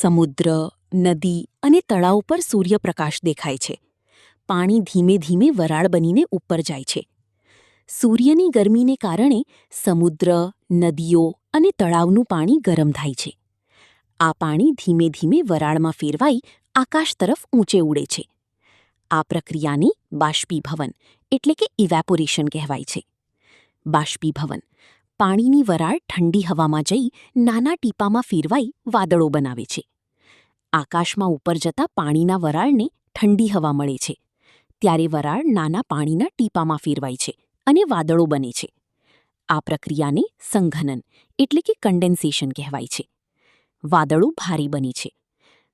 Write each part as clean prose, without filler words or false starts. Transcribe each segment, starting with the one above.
સમુદ્ર, નદી અને તળાવ પર સૂર્યપ્રકાશ દેખાય છે. પાણી ધીમે ધીમે વરાળ બનીને ઉપર જાય છે. સૂર્યની ગરમીને કારણે સમુદ્ર, નદીઓ અને તળાવનું પાણી ગરમ થાય છે. આ પાણી ધીમે ધીમે વરાળમાં ફેરવાઈ આકાશ તરફ ઊંચે ઉડે છે. આ પ્રક્રિયાને બાષ્પીભવન એટલે કે ઇવેપોરેશન કહેવાય છે. બાષ્પીભવન પાણીની વરાળ ઠંડી હવામાં જઈ નાના ટીપામાં ફેરવાઈ વાદળો બનાવે છે. આકાશમાં ઉપર જતા પાણીના વરાળને ઠંડી હવા મળે છે. ત્યારે વરાળ નાના પાણીના ટીપામાં ફેરવાય છે અને વાદળો બને છે. આ પ્રક્રિયાને સંઘનન એટલે કે કન્ડેન્સેશન કહેવાય છે. વાદળો ભારે બને છે.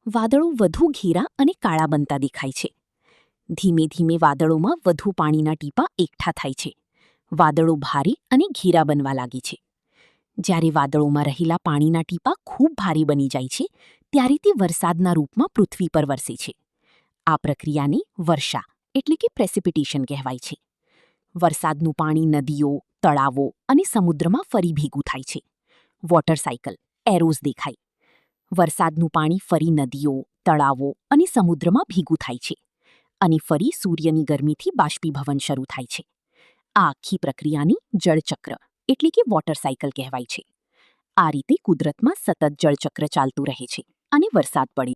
વાદળો વધુ ઘેરા અને કાળા બનતા દેખાય છે. ધીમે ધીમે વાદળોમાં વધુ પાણીના ટીપાં એકઠા થાય છે. વાદળો ભારે અને ઘેરા બનવા લાગે છે. જ્યારે વાદળોમાં રહેલા પાણીના ટીપાં ખૂબ ભારે બની જાય છે ત્યારે તે વરસાદના રૂપમાં પૃથ્વી પર વરસે છે. આ પ્રક્રિયાને વર્ષા એટલે કે પ્રેસિપિટેશન કહેવાય છે. વરસાદનું પાણી નદીઓ, તળાવો અને સમુદ્રમાં ફરી ભેગું થાય છે. વોટર સાયકલ એરોઝ દેખાય. વરસાદનું પાણી ફરી નદીઓ, તળાવો અને સમુદ્રમાં ભેગું થાય છે અને ફરી સૂર્યની ગરમીથી બાષ્પીભવન શરૂ થાય છે. આ આખી પ્રક્રિયાને જળચક્ર એટલે કે વોટર સાયકલ કહેવાય છે. આ રીતે કુદરતમાં સતત જળચક્ર ચાલતું રહે છે અને વરસાદ પડે